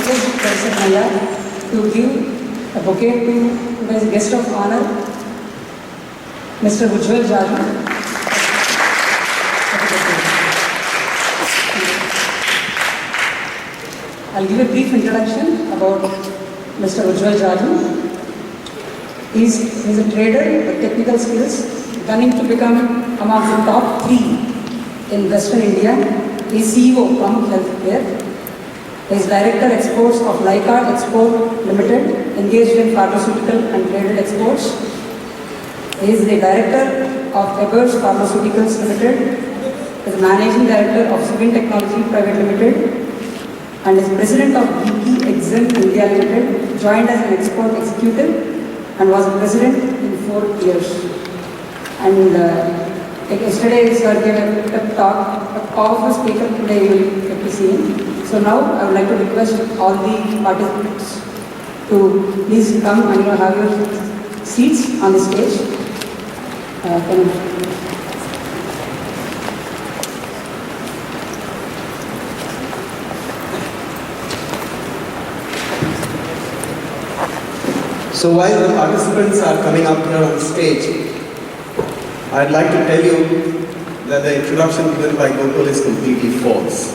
request Professor Maya to give a bouquet to today's guest of honor, Mr. Reflections-DHRUVA. I'll give a brief introduction about Mr. Reflections-DHRUVA. He's a trader with technical skills, gunning to become among the top 3 in Western India. He's CEO from Healthcare. He's Director Exports of Leica Export Limited, engaged in pharmaceutical and traded exports. He is the Director of Ebers Pharmaceuticals Limited. He is Managing Director of Civil Technology Private Limited, and is President of Geeky Exim India Limited. Joined as an export executive and was President in 4 years. And yesterday, sir gave a pep talk, a powerful speaker. Today you will get to see him. So now I would like to request all the participants to please come and have your seats on the stage. So while the participants are coming up here on stage, I'd like to tell you that the introduction given by Gokul is completely false.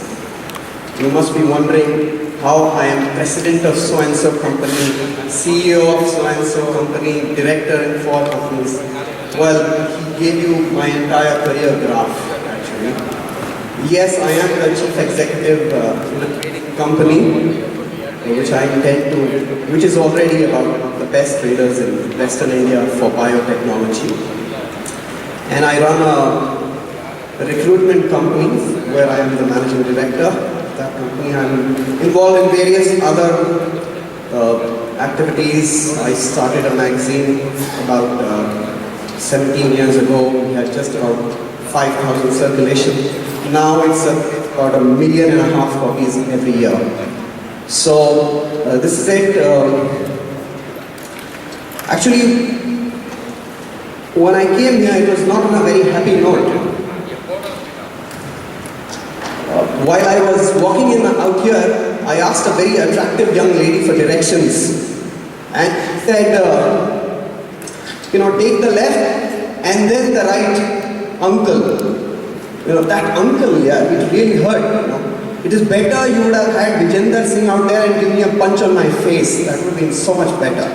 You must be wondering how I am president of so-and-so company, CEO of so-and-so company, director in 4 companies. Well, he gave you my entire career graph, actually. Yes, I am the chief executive in a trading company, which is already about the best traders in Western India for biotechnology. And I run a recruitment company where I am the managing director. That company, I'm involved in various other activities. I started a magazine about 17 years ago. We had just about 5,000 circulation. Now it's about 1.5 million copies every year. So this is it. Actually, when I came here, it was not on a very happy note. While I was walking out here, I asked a very attractive young lady for directions, and she said, take the left and then the right, uncle. That uncle, yeah, it really hurt. It is better you would have had Vijender Singh out there and give me a punch on my face. That would have been so much better.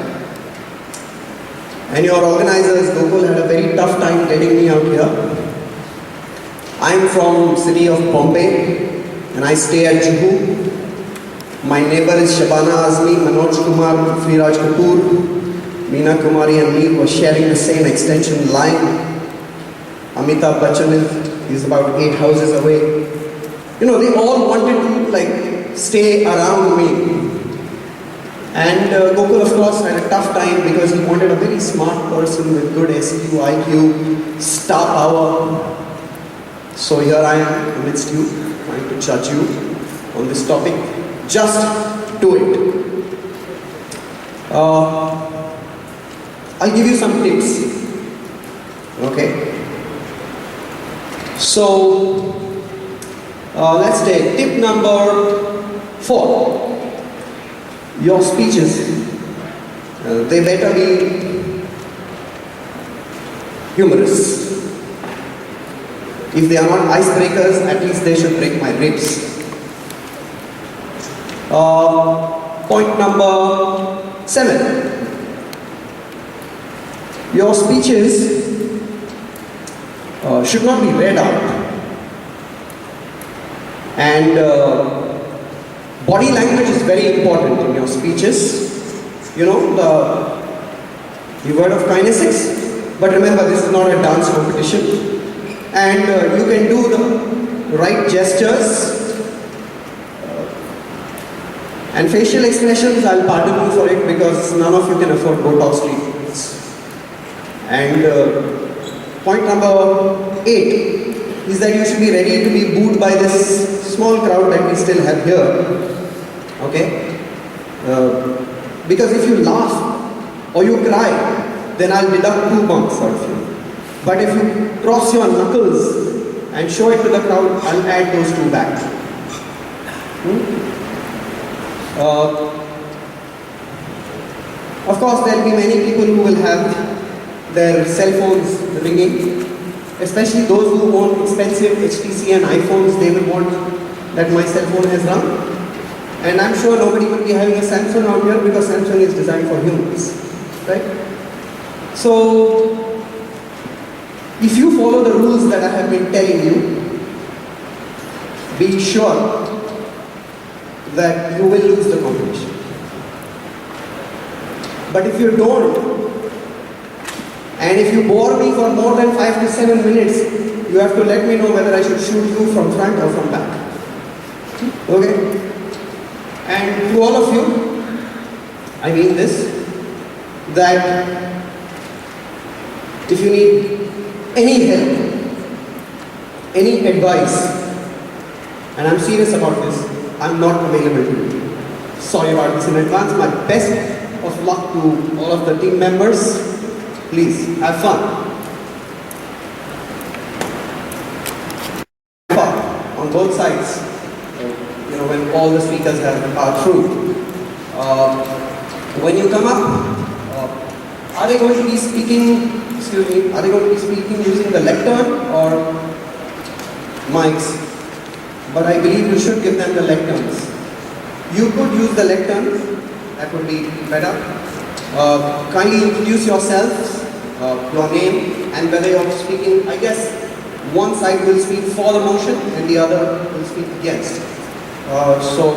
And your organizers, Gokul, had a very tough time getting me out here. I'm from city of Bombay and I stay at Juhu. My neighbor is Shabana Azmi, Manoj Kumar, Freeraj Kapoor, Meena Kumari and me were sharing the same extension line. Amitabh Bachchan is about 8 houses away. They all wanted to stay around me. And Gokul, of course, had a tough time because he wanted a very smart person with good SQ, IQ, star power. So here I am amidst you, trying to judge you on this topic. Just do it. I'll give you some tips. Okay? So, let's take tip number 4. Your speeches, they better be humorous. If they are not icebreakers, at least they should break my ribs. Point number 7. Your speeches should not be read out. And body language is very important in your speeches. The word of kinesics. But remember, this is not a dance competition. And you can do the right gestures. And facial expressions, I'll pardon you for it because none of you can afford Botox treatments. And point number 8 is that you should be ready to be booed by this small crowd that we still have here. Okay? Because if you laugh or you cry, then I'll deduct 2 bumps out of you. But if you cross your knuckles and show it to the crowd, I'll add those 2 back. Uh, of course, there will be many people who will have their cell phones ringing, especially those who own expensive HTC and iPhones. They will want that my cell phone has rung. And I'm sure nobody will be having a Samsung out here because Samsung is designed for humans, right? So, if you follow the rules that I have been telling you, be sure that you will lose the competition. But if you don't, and if you bore me for more than 5 to 7 minutes, you have to let me know whether I should shoot you from front or from back. Okay? And to all of you, I mean this, that if you need any help, any advice, and I'm serious about this, I'm not available to you. Sorry about this in advance. My best of luck to all of the team members. Please, have fun. On both sides, when all the speakers are through. When you come up, are they going to be speaking, are they going to be speaking using the lectern or mics? But I believe you should give them the lecterns. You could use the lecterns, that would be better. Kindly introduce yourselves, your name, and whether you're speaking. I guess one side will speak for the motion and the other will speak against. So,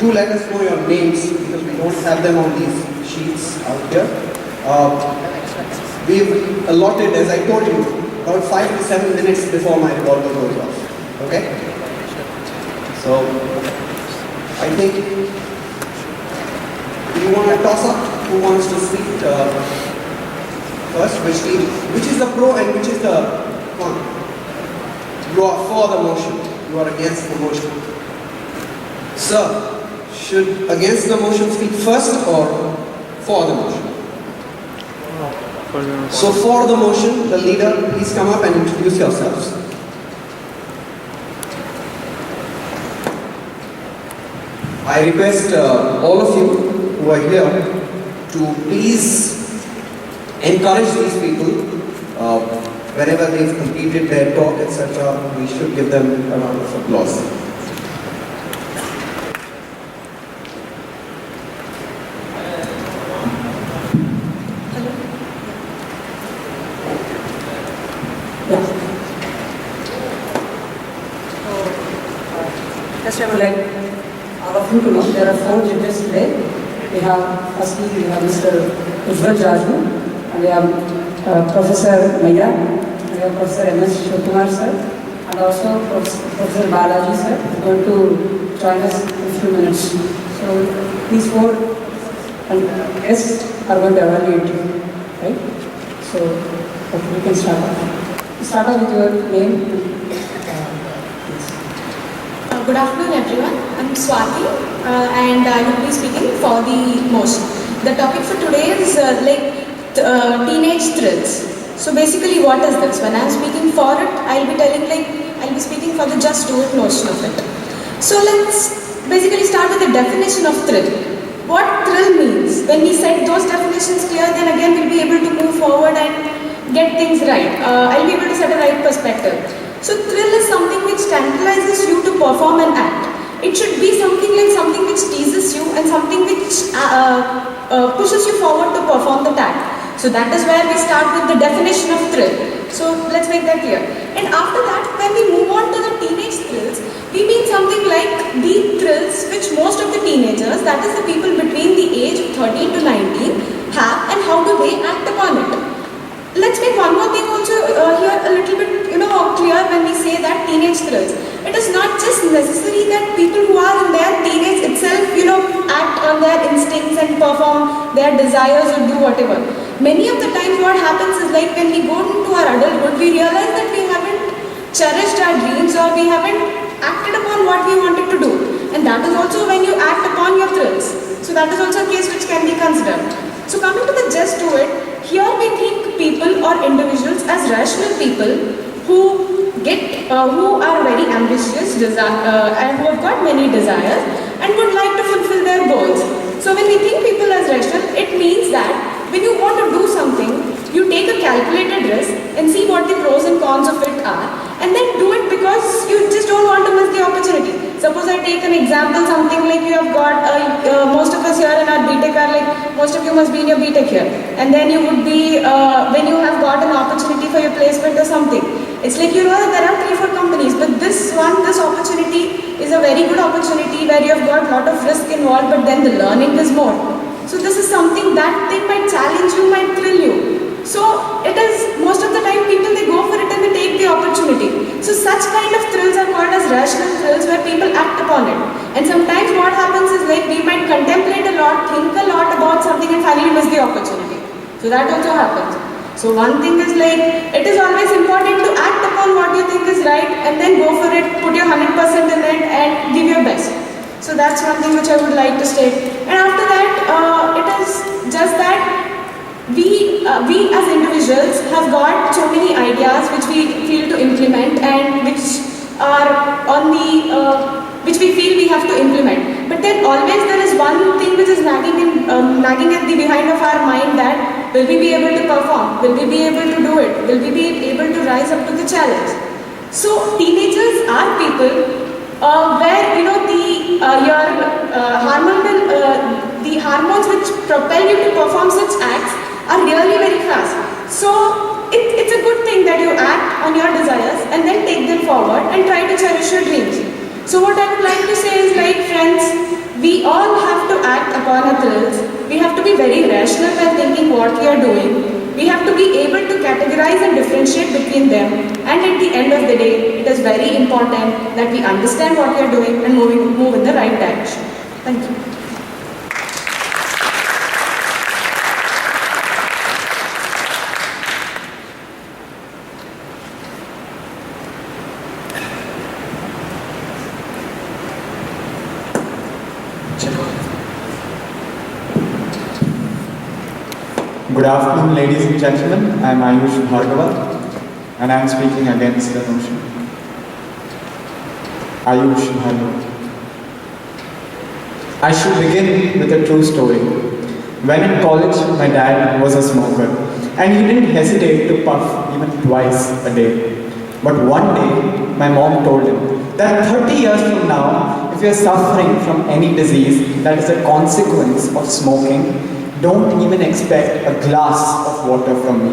do let us know your names because we don't have them on these sheets out here. We've allotted, as I told you, about 5 to 7 minutes before my revolver goes off. Okay? So, I think, do you want to toss up? Who wants to speak first? Which team? Which is the pro and which is the con? You are for the motion. You are against the motion. Sir, should against the motion speak first or for the motion? So for the motion, the leader, please come up and introduce yourselves. I request all of you who are here to please encourage these people. Whenever they've completed their talk, etc., we should give them a round of applause. Just I would like all of you to know there are 4 judges today. We have, firstly, we have Mr. Reflections-DHRUVA, and we have Professor Maya, and we have Professor M.S. Shivakumar sir, and also Professor Balaji sir is going to join us in a few minutes. So these 4 guests are going to evaluate you, right? So okay, we can start off. Start off with your name. Good afternoon everyone, I'm Swati and I will be speaking for the motion. The topic for today is teenage thrills. So basically what is this? When I am speaking for it, I will be speaking for the just do it notion of it. So let's basically start with the definition of thrill. What thrill means? When we set those definitions clear, then again we'll be able to move forward and get things right. I'll be able to set a right perspective. So thrill is something which tantalizes you to perform an act. It should be something which teases you and something which pushes you forward to perform the task. So that is where we start with the definition of thrill. So let's make that clear. And after that, when we move on to the teenage thrills, we mean something like the thrills which most of the teenagers, that is the people between the age of 13 to 19, have, and how do they act upon it. Let's make one more thing also here a little bit clear when we say that teenage thrills. It is not just necessary that people who are in their teenage itself act on their instincts and perform their desires or do whatever. Many of the times what happens is like when we go into our adulthood, we realize that we haven't cherished our dreams or we haven't acted upon what we wanted to do. And that is also when you act upon your thrills. So that is also a case which can be considered. So coming to the just do it, here we think people or individuals as rational people who are very ambitious and who have got many desires and would like to fulfill their goals. So when we think people as rational, it means that when you want to do something, you take a calculated risk and see what the pros and cons of it are, and then do it because you just don't want to miss the opportunity. Suppose I take an example, something like you have got, most of us here in our BTech are like, most of you must be in your BTech here. And then you would be, when you have got an opportunity for your placement or something, it's like you know that there are 3-4 companies, but this opportunity is a very good opportunity where you have got a lot of risk involved, but then the learning is more. So this is something that they might challenge you, might thrill you. So it is, most of the time people they go for it and they take the opportunity. So such kind of thrills are called as rational thrills where people act upon it. And sometimes what happens is like we might contemplate a lot, think a lot about something and finally miss the opportunity. So that also happens. So one thing is like, it is always important to act upon what you think is right and then go for it, put your 100% in it and give your best. So that's one thing which I would like to state. And after that, it is just that we as individuals have got so many ideas which we feel to implement and which are on the, which we feel we have to implement. But then always there is one thing which is nagging at the behind of our mind, that will we be able to perform? Will we be able to do it? Will we be able to rise up to the challenge? So teenagers are people where you know the hormones which propel you to perform such acts are really very fast. So it's a good thing that you act on your desires and then take them forward and try to cherish your dreams. So what I would like to say is like, friends, we all have to act upon our thrills. We have to be very rational while thinking what we are doing. We have to be able to categorize and differentiate between them. And at the end of the day, it is very important that we understand what we are doing and move in the right direction. Thank you. Good afternoon, ladies and gentlemen. I am Ayush Bhargava, and I am speaking against the notion. Ayush Bhargava. I should begin with a true story. When in college, my dad was a smoker, and he didn't hesitate to puff even twice a day. But one day, my mom told him that 30 years from now, if you are suffering from any disease that is a consequence of smoking, don't even expect a glass of water from me.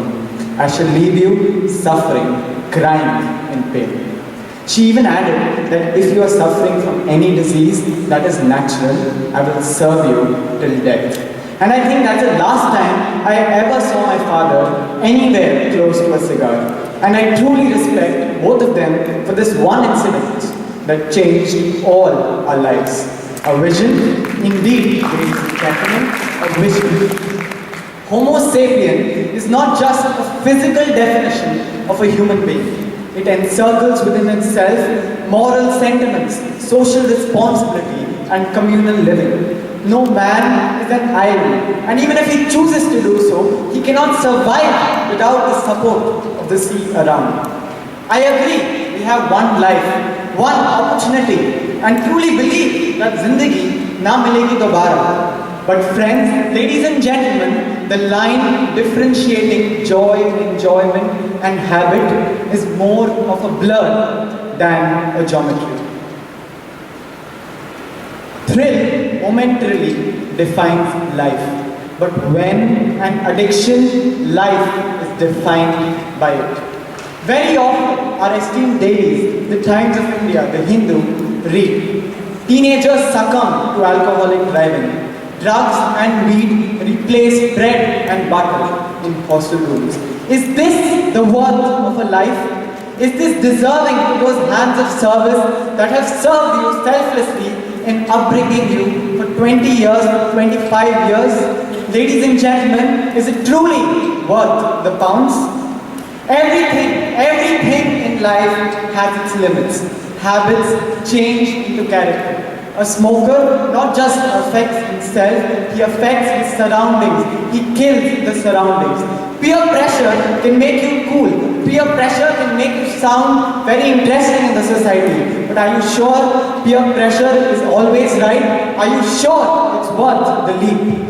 I shall leave you suffering, crying in pain. She even added that if you are suffering from any disease that is natural, I will serve you till death. And I think that's the last time I ever saw my father anywhere close to a cigar. And I truly respect both of them for this one incident that changed all our lives. A vision, indeed, ladies and gentlemen, a vision. Homo sapien is not just a physical definition of a human being. It encircles within itself moral sentiments, social responsibility, and communal living. No man is an island, and even if he chooses to do so, he cannot survive without the support of the sea around. I agree, we have one life, one opportunity, and truly believe that zindagi na milegi dobara. But friends, ladies and gentlemen, the line differentiating joy, enjoyment and habit is more of a blur than a geometry. Thrill momentarily defines life, but when an addiction, life is defined by it. Very often, our esteemed dailies, the Times of India, the Hindu, read, teenagers succumb to alcoholic driving. Drugs and weed replace bread and butter in hostel rooms. Is this the worth of a life? Is this deserving of those hands of service that have served you selflessly in upbringing you for 20 years, for 25 years? Ladies and gentlemen, is it truly worth the pounds? Everything in life has its limits. Habits change into character. A smoker not just affects himself, he affects his surroundings. He kills the surroundings. Peer pressure can make you cool. Peer pressure can make you sound very interesting in the society. But are you sure peer pressure is always right? Are you sure it's worth the leap?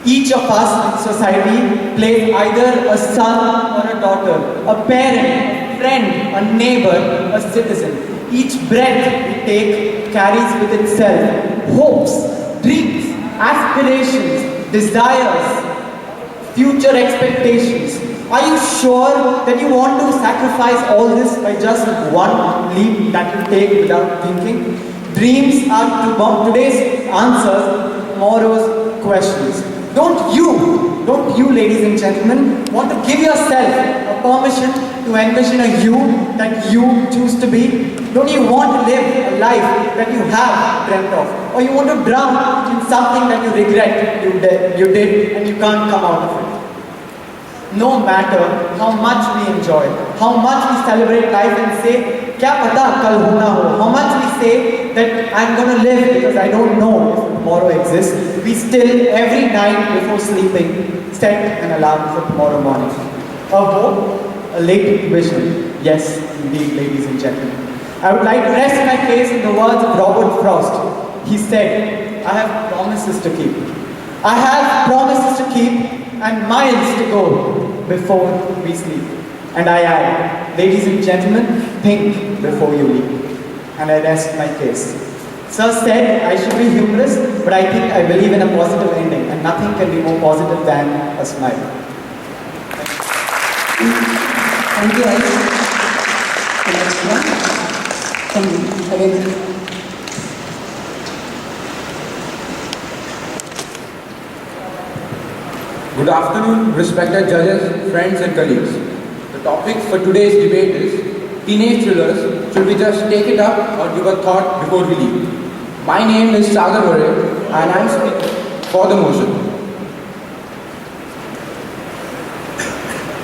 Each of us in society plays either a son or a daughter, a parent, a friend, a neighbor, a citizen. Each breath we take carries with itself hopes, dreams, aspirations, desires, future expectations. Are you sure that you want to sacrifice all this by just one leap that you take without thinking? Dreams are today's answers, tomorrow's questions. Don't you, ladies and gentlemen, want to give yourself a permission to envision a you that you choose to be? Don't you want to live a life that you have dreamt of? Or you want to drown in something that you regret you did and you can't come out of it? No matter how much we enjoy, how much we celebrate life and say, kya pata kal ho na ho, how much we say that I'm going to live because I don't know if tomorrow exists, we still every night before sleeping set an alarm for tomorrow morning. A hope, a late vision. Yes, indeed, ladies and gentlemen. I would like to rest my case in the words of Robert Frost. He said, I have promises to keep. I have promises to keep and miles to go before we sleep. And I add, ladies and gentlemen, think before you leap. And I rest my case. Sir said I should be humorous, but I think I believe in a positive ending, and nothing can be more positive than a smile. Thank you, Alex. The next one. Thank you. Again. Good afternoon, respected judges, friends and colleagues. The topic for today's debate is teenage thrillers. Should we just take it up or give a thought before we leave? My name is Sagar Vare and I am speaking for the motion.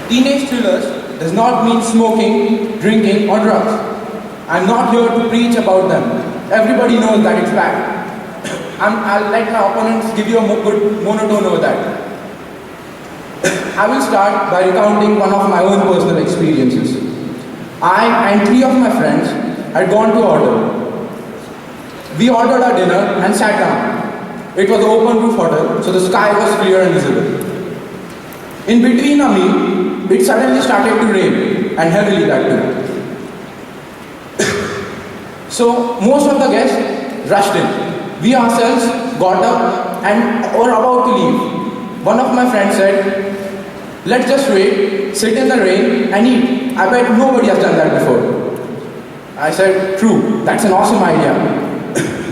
Teenage thrillers does not mean smoking, drinking or drugs. I am not here to preach about them. Everybody knows that it's bad. I'll let my opponents give you a good monotone over that. I will start by recounting one of my own personal experiences. I and 3 of my friends had gone to order. We ordered our dinner and sat down. It was an open roof hotel, so the sky was clear and visible. In between our meal, it suddenly started to rain, and heavily that too. So most of the guests rushed in. We ourselves got up and were about to leave. One of my friends said, let's just wait, sit in the rain and eat. I bet nobody has done that before. I said, true, that's an awesome idea.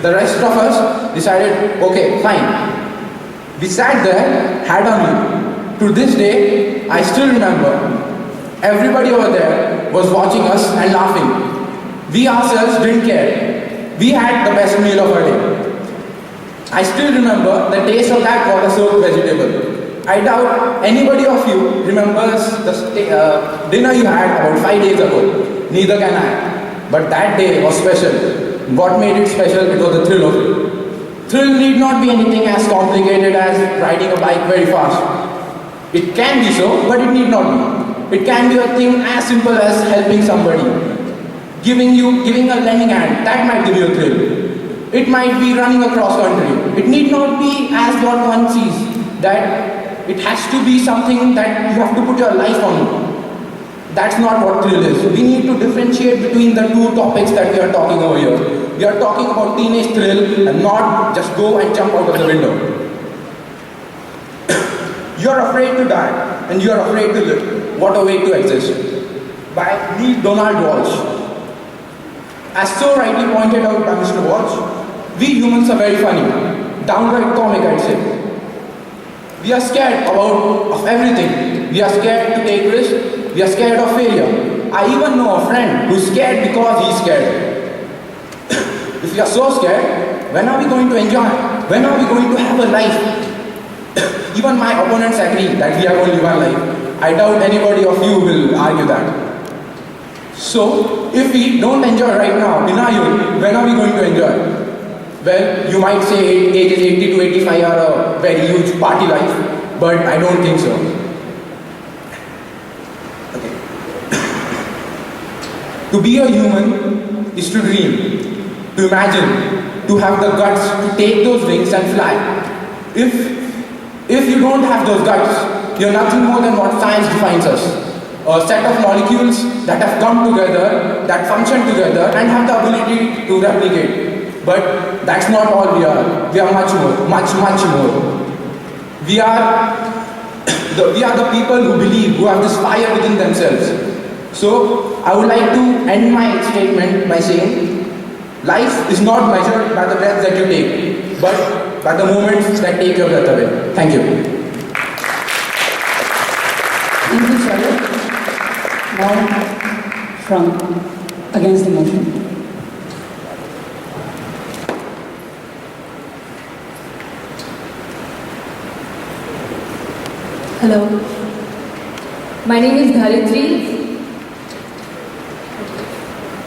The rest of us decided, okay, fine. We sat there, had our meal. To this day, I still remember, everybody over there was watching us and laughing. We ourselves didn't care. We had the best meal of our day. I still remember the taste of that water-soaked vegetable. I doubt anybody of you remembers the dinner you had about 5 days ago. Neither can I. But that day was special. What made it special? It was the thrill of it. Thrill need not be anything as complicated as riding a bike very fast. It can be so, but it need not be. It can be a thing as simple as helping somebody. Giving a lending hand, that might give you a thrill. It might be running across country. It need not be as what one sees, that it has to be something that you have to put your life on. That's not what thrill is. We need to differentiate between the two topics that we are talking over here. We are talking about teenage thrill and not just go and jump out of the window. You're afraid to die and you're afraid to live. What a way to exist. By Neil Donald Walsh. As so rightly pointed out by Mr. Walsh, we humans are very funny. Downright comic, I'd say. We are scared of everything. We are scared to take risks. We are scared of failure. I even know a friend who's scared because he's scared. If we are so scared, when are we going to enjoy? When are we going to have a life? Even my opponents agree that we have only one life. I doubt anybody of you will argue that. So, if we don't enjoy right now, in our youth, when are we going to enjoy? Well, you might say ages 80 to 85 are a very huge party life, but I don't think so. Okay. To be a human is to dream, to imagine, to have the guts to take those wings and fly. If you don't have those guts, you're nothing more than what science defines us. A set of molecules that have come together, that function together and have the ability to replicate. But that's not all we are. We are much more, much more. We are the people who believe, who have this fire within themselves. So I would like to end my statement by saying, life is not measured by the breath that you take, but by the moments that take your breath away. Thank you. Thank you, Charlotte. Now, from against the motion. Hello, my name is Dharitri.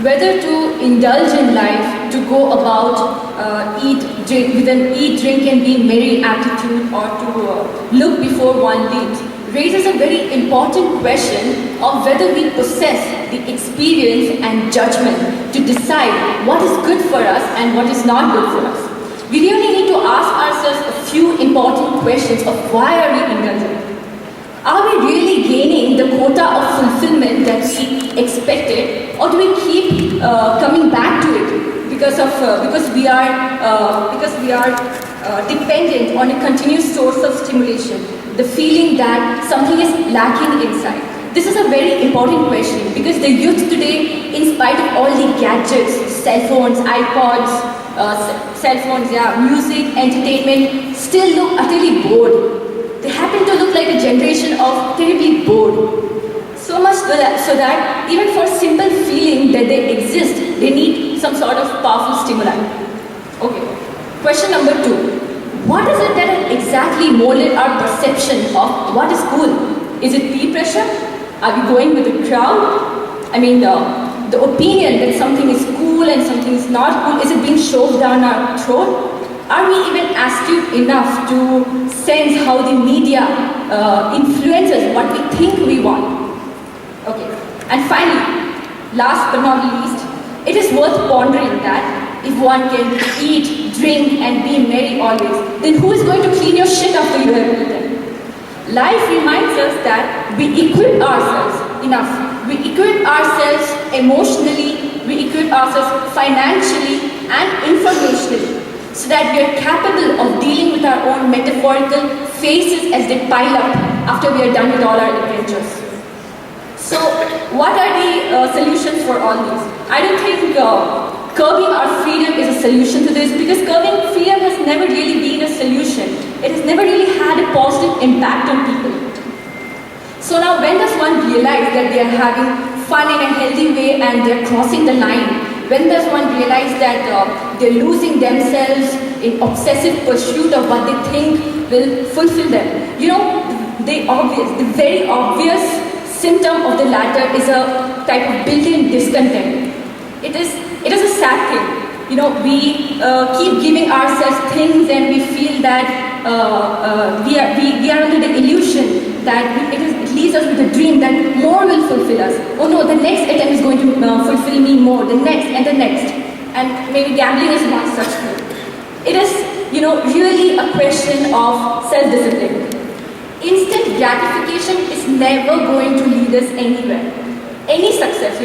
Whether to indulge in life, to go about drink with an eat, drink and be merry attitude, or to look before one leaps, raises a very important question of whether we possess the experience and judgment to decide what is good for us and what is not good for us. We really need to ask ourselves a few important questions of why are we indulgent? Are we really gaining the quota of fulfillment that we expected, or do we keep coming back to it because we are dependent on a continuous source of stimulation, the feeling that something is lacking inside? This is a very important question because the youth today, in spite of all the gadgets, cell phones, iPods, music, entertainment, still look utterly bored. They happen to look like a generation of terribly bored. So much so that even for simple feeling that they exist, they need some sort of powerful stimuli. Okay, question number 2. What is it that has exactly molded our perception of what is cool? Is it peer pressure? Are we going with the crowd? I mean, the opinion that something is cool and something is not cool, is it being shoved down our throat? Are we even astute enough to sense how the media influences what we think we want? Okay. And finally, last but not least, it is worth pondering that if one can eat, drink and be merry always, then who is going to clean your shit after you have eaten? Life reminds us that we equip ourselves enough. We equip ourselves emotionally, we equip ourselves financially and informationally, so that we are capable of dealing with our own metaphorical faces as they pile up after we are done with all our adventures. So, what are the solutions for all these? I don't think curbing our freedom is a solution to this, because curbing freedom has never really been a solution. It has never really had a positive impact on people. So now when does one realize that they are having fun in a healthy way and they are crossing the line? When does one realize that they're losing themselves in obsessive pursuit of what they think will fulfill them? You know, the very obvious symptom of the latter is a type of built-in discontent. It is a sad thing. You know, we keep giving ourselves things and we feel that we are under the illusion that it leaves us with a dream that more will fulfill us. Oh no, the next attempt is going to fulfill me more, the next and the next. And maybe gambling is one such thing. It is, you know, really a question of self-discipline. Instant gratification is never going to lead us anywhere. Any success,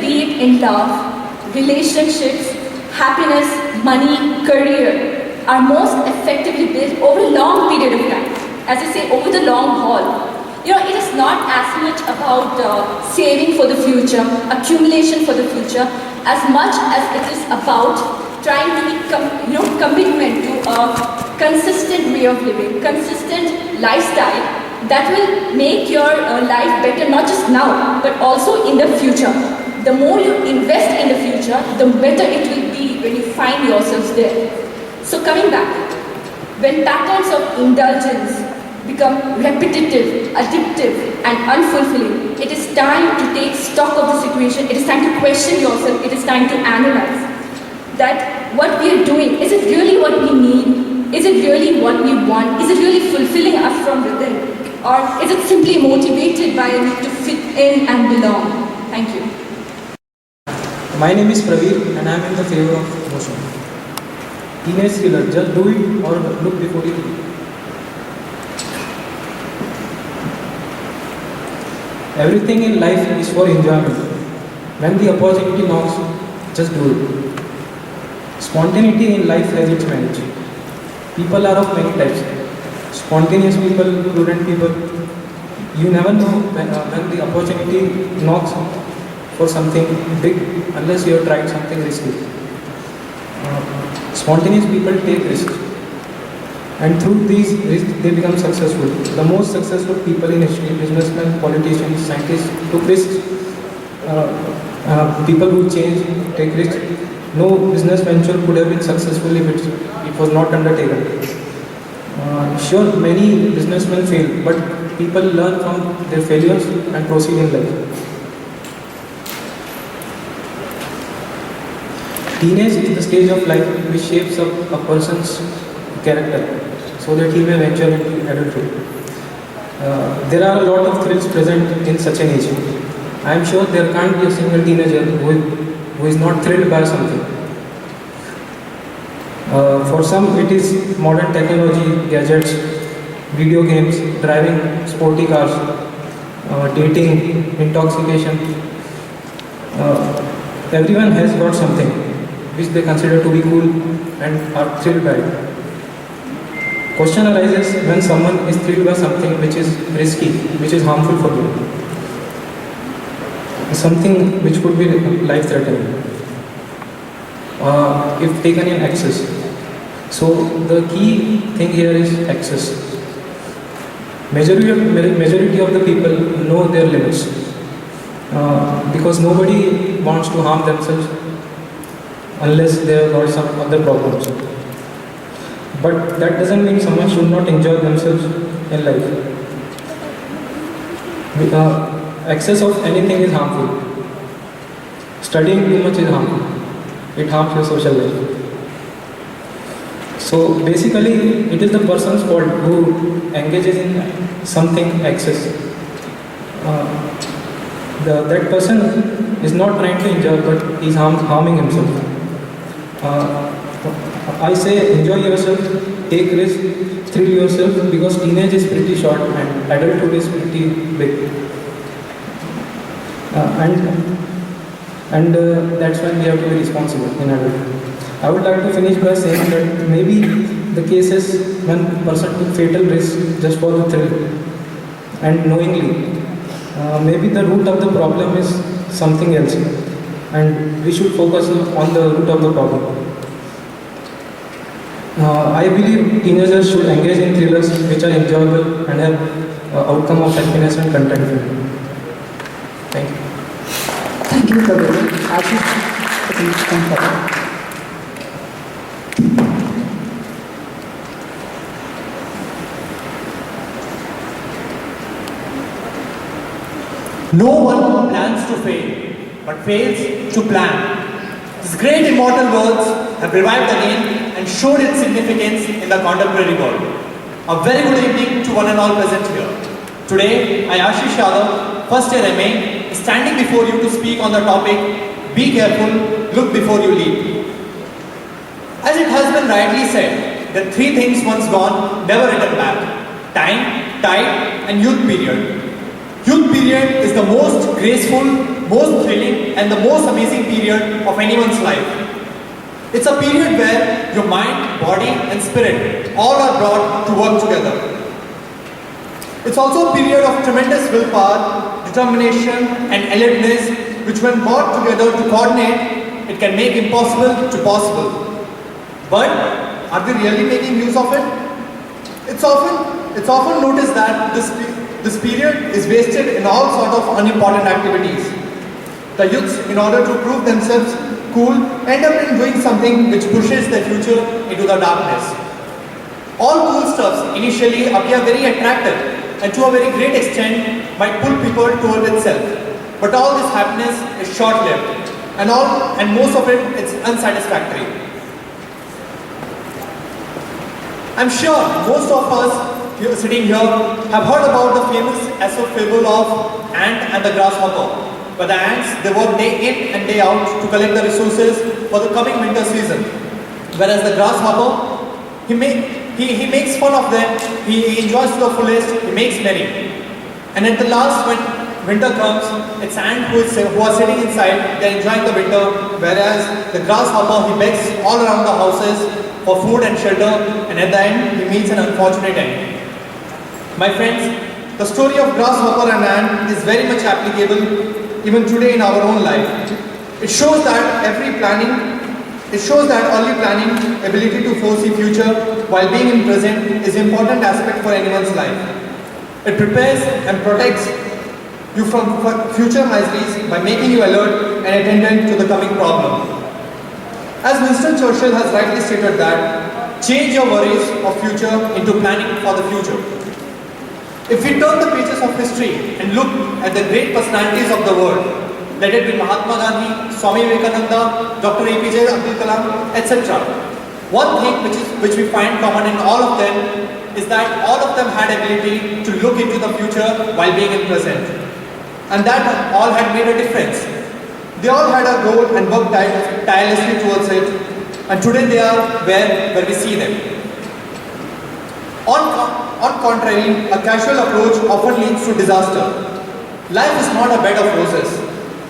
be it in love, relationships, happiness, money, career, are most effectively built over a long period of time. As I say, over the long haul. You know, it is not as much about saving for the future, accumulation for the future, as much as it is about trying to be, commitment to a consistent way of living, consistent lifestyle that will make your life better, not just now, but also in the future. The more you invest in the future, the better it will be when you find yourselves there. So coming back, when patterns of indulgence become repetitive, addictive and unfulfilling, it is time to take stock of the situation, it is time to question yourself, it is time to analyze that what we are doing, is it really what we need? Is it really what we want? Is it really fulfilling us from within? Or is it simply motivated by a need to fit in and belong? Thank you. My name is Praveer and I am in the favor of motion. Teenage thriller, just do it or look before you do it. Everything in life is for enjoyment. When the opportunity knocks, just do it. Spontaneity in life has its merit. People are of many types. Spontaneous people, prudent people. You never know when the opportunity knocks for something big unless you have tried something risky. Spontaneous people take risks. And through these risks, they become successful. The most successful people in history, businessmen, politicians, scientists, took risks. People who change, take risks. No business venture could have been successful if it was not undertaken. Sure, many businessmen fail, but people learn from their failures and proceed in life. Teenage is the stage of life which shapes up a person's character so that he may venture into adulthood. There are a lot of thrills present in such an age. I am sure there can't be a single teenager who is not thrilled by something. For some it is modern technology, gadgets, video games, driving sporty cars, dating, intoxication. Everyone has got something which they consider to be cool and are thrilled by it. Question arises when someone is thrilled by something which is risky, which is harmful for them. Something which could be life-threatening if taken in excess. So the key thing here is excess. Majority of the people know their limits because nobody wants to harm themselves unless they have got some other problems. But that doesn't mean someone should not enjoy themselves in life. Excess of anything is harmful. Studying too much is harmful. It harms your social life. So basically, it is the person's fault who engages in something excess. That person is not trying to enjoy, but he is harming himself. I say enjoy yourself, take risk, thrill yourself, because teenage is pretty short and adulthood is pretty big. And that's when we have to be responsible in adulthood. I would like to finish by saying that maybe the cases when a person took fatal risk just for the thrill and knowingly, maybe the root of the problem is something else, and we should focus on the root of the problem. I believe teenagers should engage in thrillers which are enjoyable and have outcome of happiness and contentment. Thank you. Thank you, Prabhu. Ashish, please come forward. No one plans to fail, but fails to plan. These great immortal words have revived again and showed its significance in the contemporary world. A very good evening to one and all present here. Today, I, Ashish Yadav, first year MA, is standing before you to speak on the topic, Be Careful, Look Before You Leap. As it has been rightly said, that three things once gone, never return back. Time, tide, and youth period. Youth period is the most graceful, most thrilling, and the most amazing period of anyone's life. It's a period where your mind, body, and spirit all are brought to work together. It's also a period of tremendous willpower, determination, and alertness, which when brought together to coordinate, it can make impossible to possible. But are we really making use of it? It's often noticed that this period is wasted in all sorts of unimportant activities. The youths, in order to prove themselves cool, end up in doing something which pushes their future into the darkness. All cool stuffs initially appear very attractive and to a very great extent might pull people toward itself. But all this happiness is short-lived and most of it is unsatisfactory. I'm sure most of us sitting here have heard about the famous Aesop fable of ant and the grasshopper. But the ants, they work day in and day out to collect the resources for the coming winter season. Whereas the grasshopper, he makes fun of them, he enjoys to the fullest, he makes merry. And at the last, when winter comes, it's ants who are sitting inside, they're enjoying the winter, whereas the grasshopper, he begs all around the houses for food and shelter, and at the end, he meets an unfortunate end. My friends, the story of grasshopper and ant is very much applicable even today in our own life. It shows that early planning, ability to foresee future while being in present is an important aspect for anyone's life. It prepares and protects you from future miseries by making you alert and attendant to the coming problem. As Winston Churchill has rightly stated that, change your worries of future into planning for the future. If we turn the pages of history and look at the great personalities of the world, let it be Mahatma Gandhi, Swami Vivekananda, Dr. APJ Abdul Kalam, etc. One thing which we find common in all of them is that all of them had ability to look into the future while being in present. And that all had made a difference. They all had a goal and worked tirelessly towards it, and today they are where we see them. On contrary, a casual approach often leads to disaster. Life is not a bed of roses.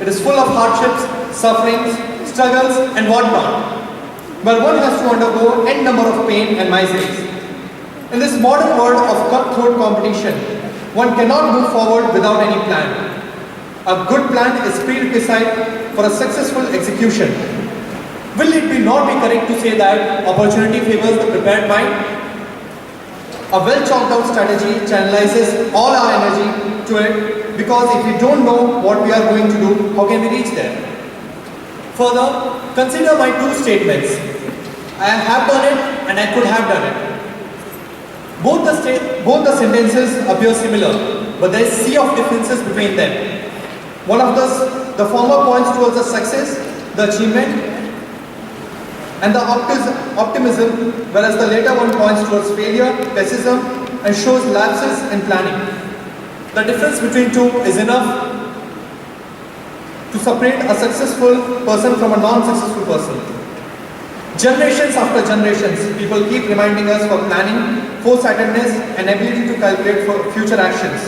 It is full of hardships, sufferings, struggles, and whatnot, where one has to undergo n number of pain and miseries. In this modern world of cutthroat competition, one cannot move forward without any plan. A good plan is prerequisite for a successful execution. Will it not be correct to say that opportunity favors the prepared mind? A well chalked out strategy channelizes all our energy to it, because if we don't know what we are going to do, how can we reach there? Further, consider my two statements. I have done it and I could have done it. Both the sentences appear similar, but there is a sea of differences between them. One of the former points towards the success, the achievement, and the optimism, whereas the later one points towards failure, pessimism, and shows lapses in planning. The difference between two is enough to separate a successful person from a non-successful person. Generations after generations, people keep reminding us for planning, foresightedness, and ability to calculate for future actions.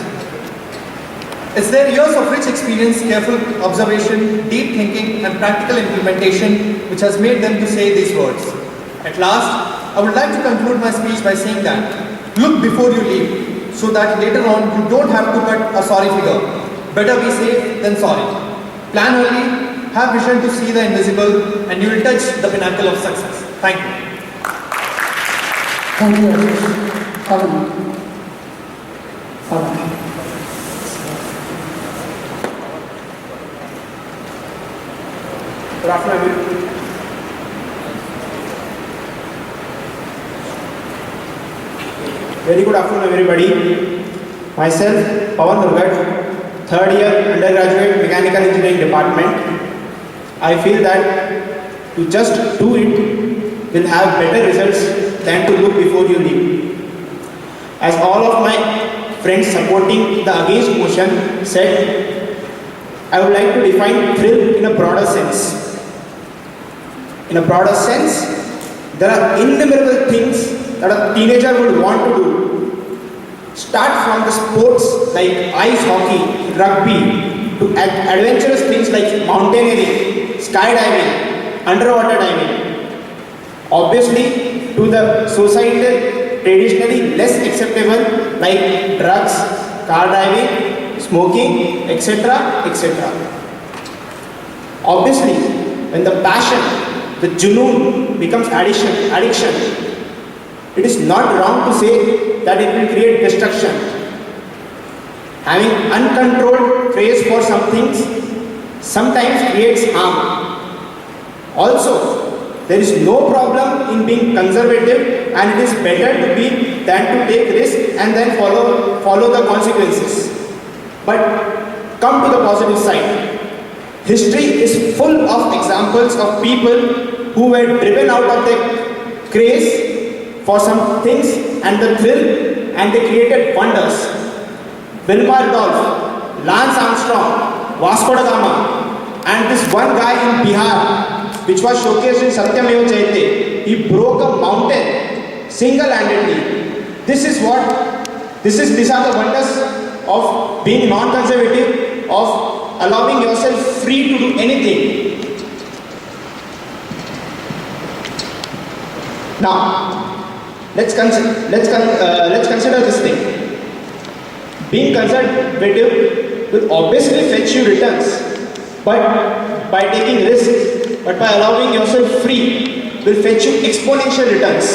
It's their years of rich experience, careful observation, deep thinking, and practical implementation which has made them to say these words. At last, I would like to conclude my speech by saying that, look before you leave, so that later on you don't have to cut a sorry figure. Better be safe than sorry. Plan early, have vision to see the invisible, and you will touch the pinnacle of success. Thank you. Thank you, Ashish. Pavan. Good afternoon. Very good afternoon, everybody. Myself, Pavan Durgat, third year undergraduate mechanical engineering department. I feel that to just do it will have better results than to look before you leave. As all of my friends supporting the against motion said, I would like to define thrill in a broader sense. In a broader sense, there are innumerable things that a teenager would want to do. Start from the sports like ice hockey, rugby, to adventurous things like mountaineering, skydiving, underwater diving. Obviously, to the societal, traditionally less acceptable like drugs, car driving, smoking, etc., etc. Obviously, when the passion, the junoon becomes addiction, it is not wrong to say that it will create destruction. Having uncontrolled craze for some things sometimes creates harm. Also, there is no problem in being conservative, and it is better to be than to take risks and then follow the consequences. But come to the positive side. History is full of examples of people who were driven out of their craze for some things and the thrill, and they created wonders. Wilma Rudolph, Lance Armstrong, Vasco da Gama, and this one guy in Bihar, which was showcased in Satyameva Jayate, he broke a mountain single-handedly. These are the wonders of being non-conservative, of allowing yourself free to do anything. Now, let's consider this thing. Being conservative will obviously fetch you returns, but by taking risks, but by allowing yourself free, will fetch you exponential returns.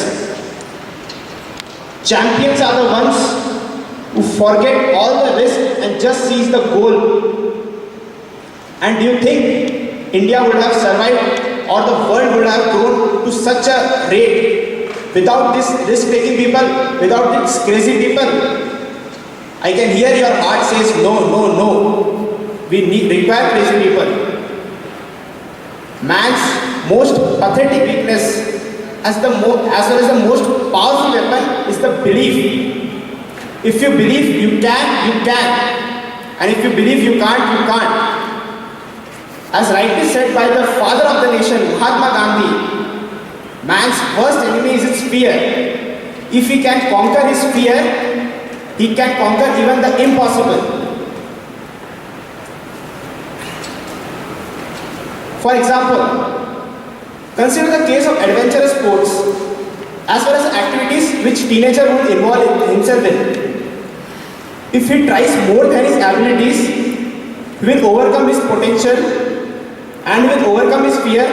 Champions are the ones who forget all the risk and just seize the goal. And do you think India would have survived or the world would have grown to such a rate without these risk-taking people, without these crazy people? I can hear your heart says no, no, no. We require crazy people. Man's most pathetic weakness as well as the most powerful weapon is the belief. If you believe you can, you can. And if you believe you can't, you can't. As rightly said by the father of the nation, Mahatma Gandhi, man's worst enemy is its fear. If he can conquer his fear, he can conquer even the impossible. For example, consider the case of adventurous sports as well as activities which teenager would involve himself in. If he tries more than his abilities, he will overcome his potential and will overcome his fear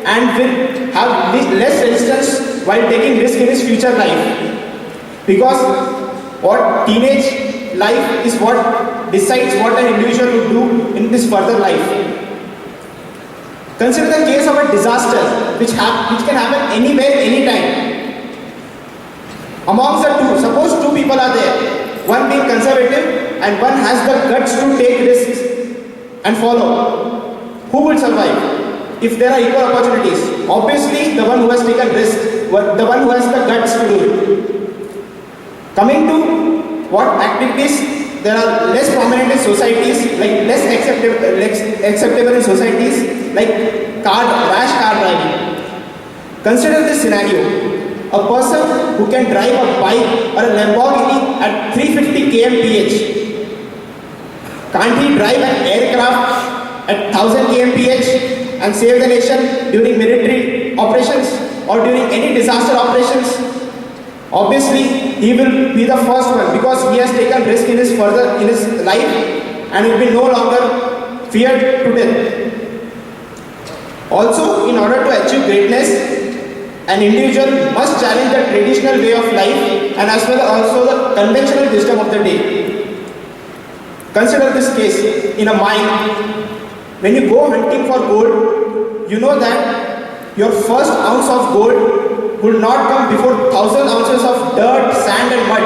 and will have less resistance while taking risk in his future life. Because what teenage life is what decides what an individual will do in his further life. Consider the case of a disaster which can happen anywhere, anytime. Amongst the two, suppose two people are there, one being conservative and one has the guts to take risks and follow. Who will survive if there are equal opportunities? Obviously, the one who has taken risk, the one who has the guts to do it. Coming to what activities there are less prominent in societies, like less acceptable in societies, like rash car driving. Consider this scenario. A person who can drive a bike or a Lamborghini at 350 kmph, can't he drive an aircraft at 1000 kmph and save the nation during military operations or during any disaster operations? Obviously, he will be the first one because he has taken risk in his life and will be no longer feared to death. Also, in order to achieve greatness, an individual must challenge the traditional way of life and as well as also the conventional wisdom of the day. Consider this case in a mine. When you go hunting for gold, you know that your first ounce of gold will not come before 1,000 ounces of dirt, sand and mud.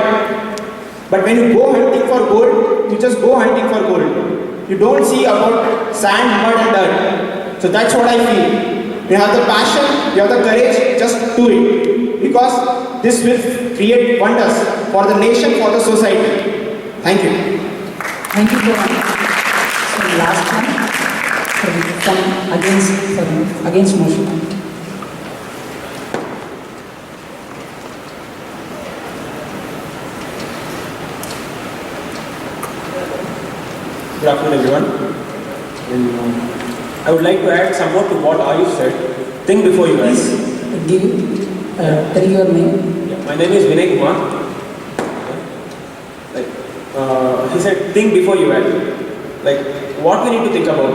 But when you go hunting for gold, you just go hunting for gold. You don't see about sand, mud and dirt. So that's what I feel. You have the passion, you have the courage, just do it. Because this will create wonders for the nation, for the society. Thank you. Thank you, Johan. So last one, against motion. Good afternoon, everyone. I would like to add some more to what Ayush said. Think before you act. Tell your name. Yeah, my name is Vinay Kumar. He said, think before you act. Like, what we need to think about?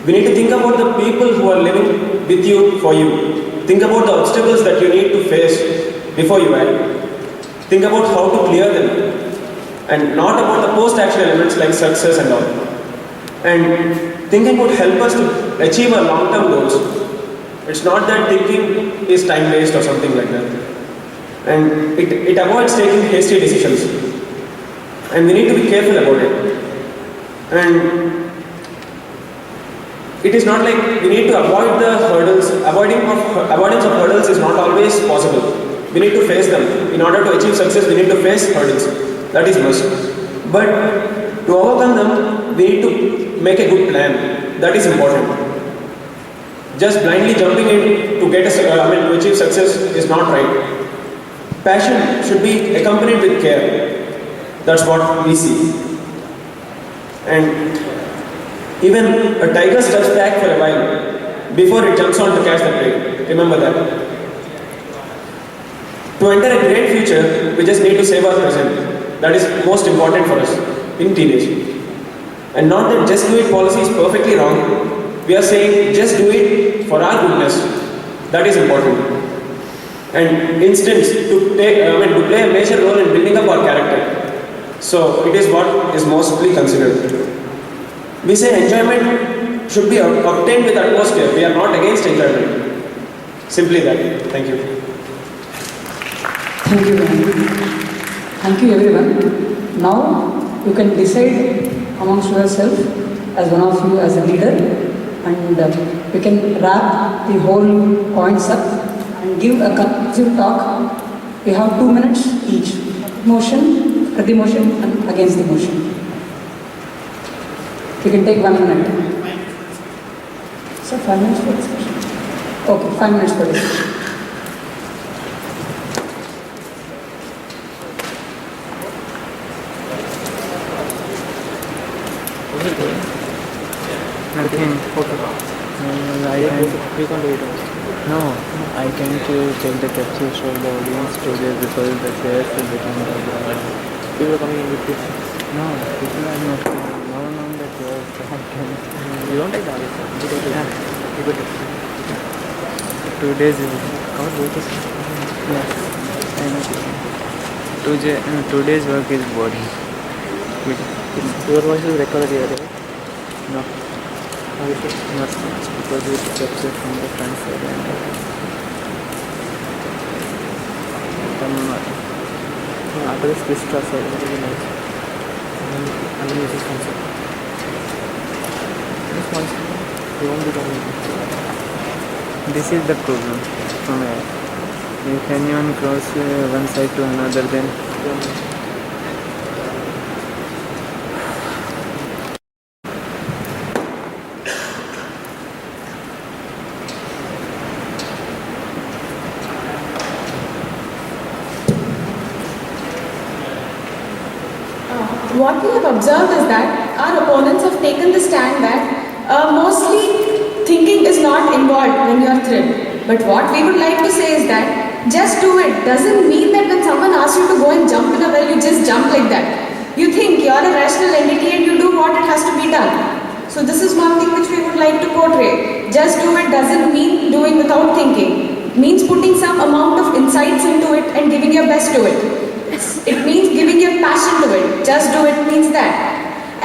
We need to think about the people who are living with you, for you. Think about the obstacles that you need to face before you act. Think about how to clear them. And not about the post-action elements like success and all. And thinking would help us to achieve our long-term goals. It's not that thinking is time-based or something like that. And it avoids taking hasty decisions. And we need to be careful about it. And it is not like we need to avoid the hurdles. Avoidance of hurdles is not always possible. we need to face them. In order to achieve success, we need to face hurdles. That is must. But to overcome them, we need to make a good plan. That is important. Just blindly jumping in to to achieve success is not right. Passion should be accompanied with care. That's what we see. And even a tiger steps back for a while before it jumps on to catch the prey. Remember that. To enter a great future, we just need to save our present. That is most important for us in teenage. And not that just do it policy is perfectly wrong. We are saying just do it for our goodness. That is important. And instance to play a major role in building up our character. So it is what is mostly considered. We say enjoyment should be obtained with atmosphere. We are not against enjoyment. Simply that. Thank you. Thank you, Gandhi. Thank you, everyone. Now you can decide amongst yourself as one of you as a leader, and we can wrap the whole points up and give a conclusive talk. We have 2 minutes each. Motion, for the motion, and against the motion. We can take 1 minute. So 5 minutes for discussion. Okay, 5 minutes for discussion. Nothing. Okay. No, I can't check the captures of the audience today because the chairs are becoming people are coming in with this. No, people are not coming. No one on the chairs. You don't take the audience. Yeah. You got it. 2 days is our work is. Yes. I know. 2 days work is boring. Your voice is recorded here, right? No. Not much because it captured from the front side and after this Krista side it will be nice. And then this is concept. This one you won't be coming. This is the problem from here. If anyone cross one side to another then what we have observed is that our opponents have taken the stand that mostly thinking is not involved when you are thrilled. But what we would like to say is that just do it doesn't mean that when someone asks you to go and jump in a well, you just jump like that. You think you are a rational entity and you do what it has to be done. So this is one thing which we would like to portray. Just do it doesn't mean doing without thinking. It means putting some amount of insights into it and giving your best to it. It means giving your passion to it. Just do it means that.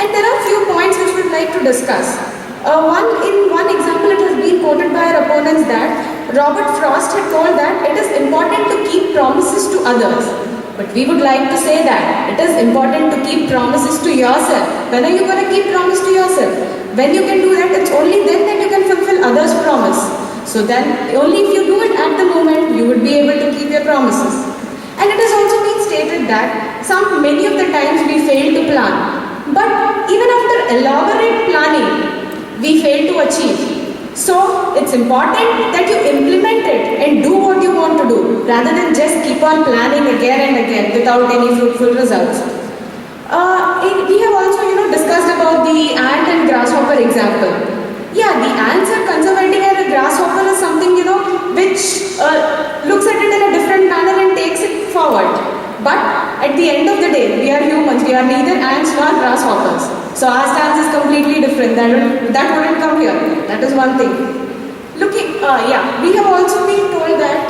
And there are few points which we would like to discuss. One example, it has been quoted by our opponents that Robert Frost had told that it is important to keep promises to others. But we would like to say that it is important to keep promises to yourself. When are you going to keep promise to yourself? When you can do that, it's only then that you can fulfill others' promise. So then, only if you do it at the moment, you would be able to keep your promises. And it has also been stated that many of the times we fail to plan. But even after elaborate planning, we fail to achieve. So it's important that you implement it and do what you want to do rather than just keep on planning again and again without any fruitful results. We have also discussed about the ant and grasshopper example. Yeah, the ants are conservative and a grasshopper is something which looks at it in a different manner and takes it forward. But at the end of the day, we are humans. We are neither ants nor grasshoppers. So our stance is completely different. That wouldn't come here. That is one thing. We have also been told that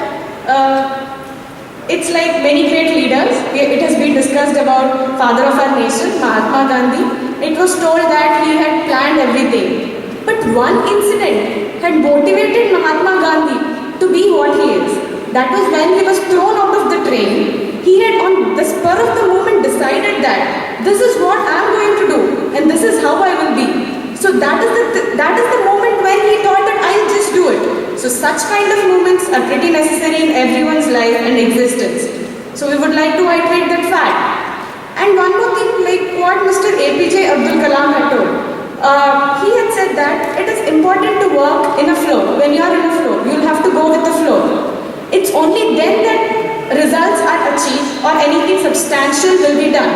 it's like many great leaders. It has been discussed about father of our nation, Mahatma Gandhi. It was told that he had planned everything. But one incident had motivated Mahatma Gandhi to be what he is. That was when he was thrown out of the train. He had on the spur of the moment decided that this is what I am going to do and this is how I will be. So that is the moment when he thought that I'll just do it. So such kind of movements are pretty necessary in everyone's life and existence. So we would like to iterate that fact. And one more thing, like what Mr. APJ Abdul Kalam had told. He had said that it is important to work in a flow. When you are in a flow, you will have to go with the flow. It's only then that results are achieved or anything substantial will be done.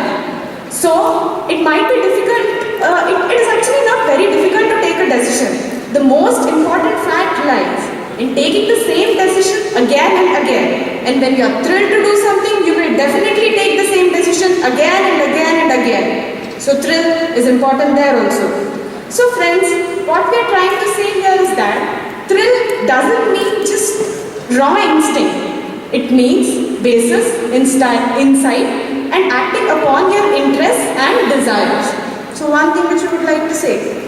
So it might be difficult, it is actually not very difficult to take a decision. The most important fact lies in taking the same decision again and again. And when you are thrilled to do something, you will definitely take the same decision again and again and again. So thrill is important there also. So friends, what we are trying to say here is that thrill doesn't mean just raw instinct. It means basis, insight and acting upon your interests and desires. So one thing which we would like to say.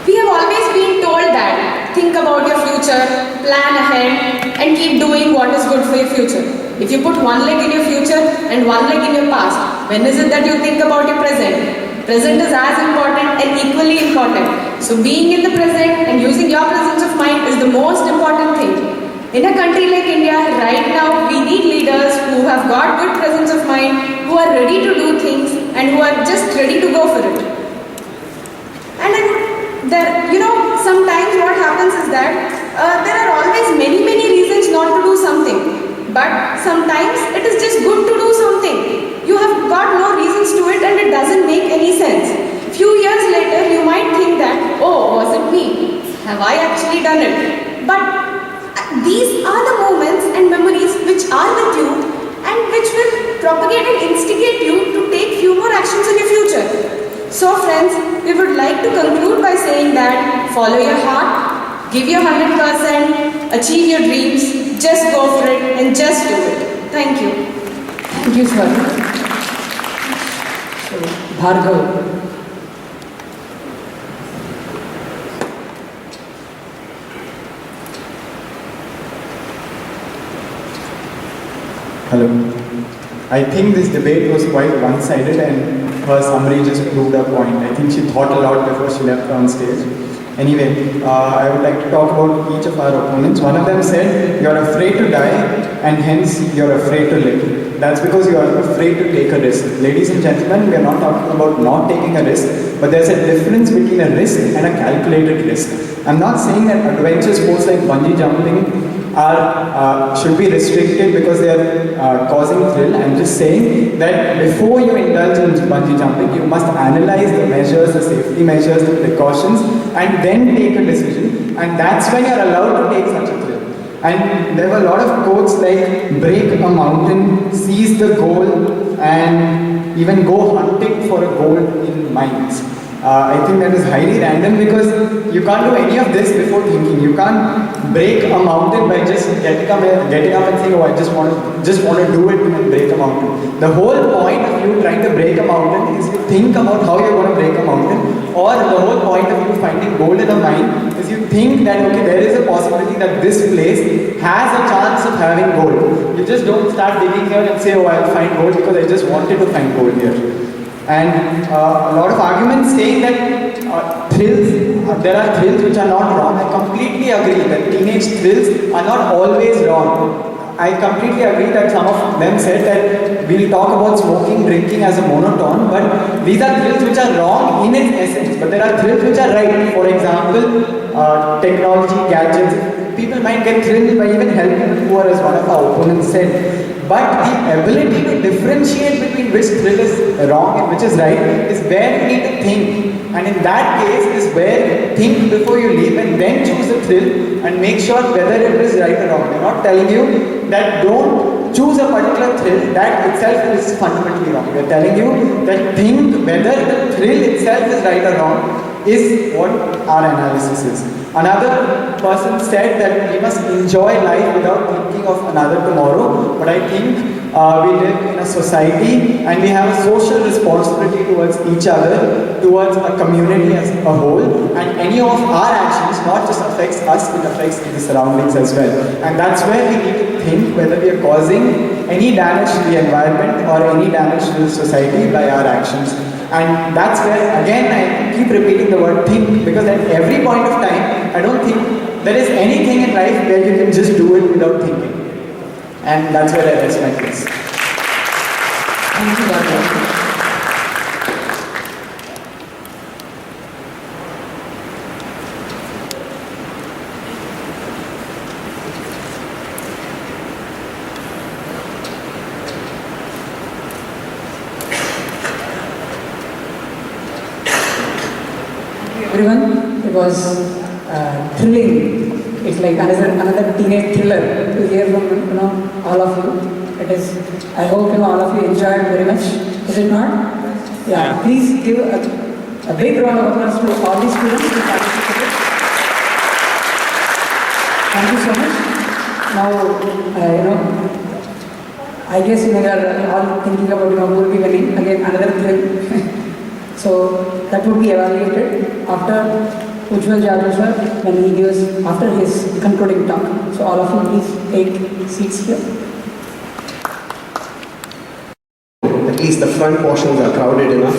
We have always been told that think about your future, plan ahead and keep doing what is good for your future. If you put one leg in your future and one leg in your past, when is it that you think about your present? Present is as important and equally important. So being in the present and using your presence of mind is the most important thing. In a country like India, right now we need leaders who have got good presence of mind, who are ready to do things and who are just ready to go for it. And sometimes what happens is that there are always many reasons not to do something. But sometimes it is just good to do something. You have got no reasons to it and it doesn't make any sense. Few years later, you might think that, oh, was it me? Have I actually done it? But these are the moments and memories which are with you and which will propagate and instigate you to take few more actions in your future. So friends, we would like to conclude by saying that follow your heart, give your 100%, achieve your dreams, just go for it and just do it. Thank you. Thank you, sir. So, Bhargav. Hello. I think this debate was quite one-sided and her summary just proved her point. I think she thought a lot before she left on stage. Anyway, I would like to talk about each of our opponents. One of them said, you're afraid to die and hence you're afraid to live. That's because you are afraid to take a risk. Ladies and gentlemen, we are not talking about not taking a risk, but there's a difference between a risk and a calculated risk. I'm not saying that adventure sports like bungee jumping should be restricted because they are causing thrill. I'm just saying that before you indulge in bungee jumping, you must analyze the measures, the safety measures, the precautions, and then take a decision. And that's when you're allowed to take such a thrill. And there were a lot of quotes like break a mountain, seize the goal, and even go hunting for a goal in mines. I think that is highly random because you can't do any of this before thinking. You can't break a mountain by just getting up and saying, oh, I just want to do it and break a mountain. The whole point of you trying to break a mountain is to think about how you're going to break a mountain, or the whole point of you finding gold in a mine is you think that, okay, there is a possibility that this place has a chance of having gold. You just don't start digging here and say, oh, I'll find gold because I just wanted to find gold here. And a lot of arguments saying that there are thrills which are not wrong. I completely agree that teenage thrills are not always wrong. I completely agree that some of them said that we'll talk about smoking, drinking as a monotone, but these are thrills which are wrong in its essence. But there are thrills which are right. For example, technology, gadgets. People might get thrilled by even helping the poor, as one of our opponents said. But the ability to differentiate between which thrill is wrong and which is right is where you need to think. And in that case is where you think before you leave and then choose a thrill and make sure whether it is right or wrong. We're not telling you that don't choose a particular thrill, that itself is fundamentally wrong. We're telling you that think whether the thrill itself is right or wrong is what our analysis is. Another person said that we must enjoy life without thinking of another tomorrow, but I think we live in a society and we have a social responsibility towards each other, towards a community as a whole, and any of our actions not just affects us, it affects the surroundings as well. And that's where we need to think whether we are causing any damage to the environment or any damage to the society by our actions. And that's where again I keep repeating the word think, because at every point of time I don't think there is anything in life where you can just do it without thinking. And that's where I rest my case. Thank you, Dr. Everyone, it was thrilling. It's like another teenage thriller to hear from all of you. It is. I hope all of you enjoyed very much. Is it not? Yeah. Please give a big round of applause to all the students who participated. Thank you so much. Now, I guess you are all thinking about who will be winning. Again, another thrill. So that would be evaluated after Ujjwal sir when he gives after his concluding talk. So all of you please take seats here. At least the front portions are crowded enough.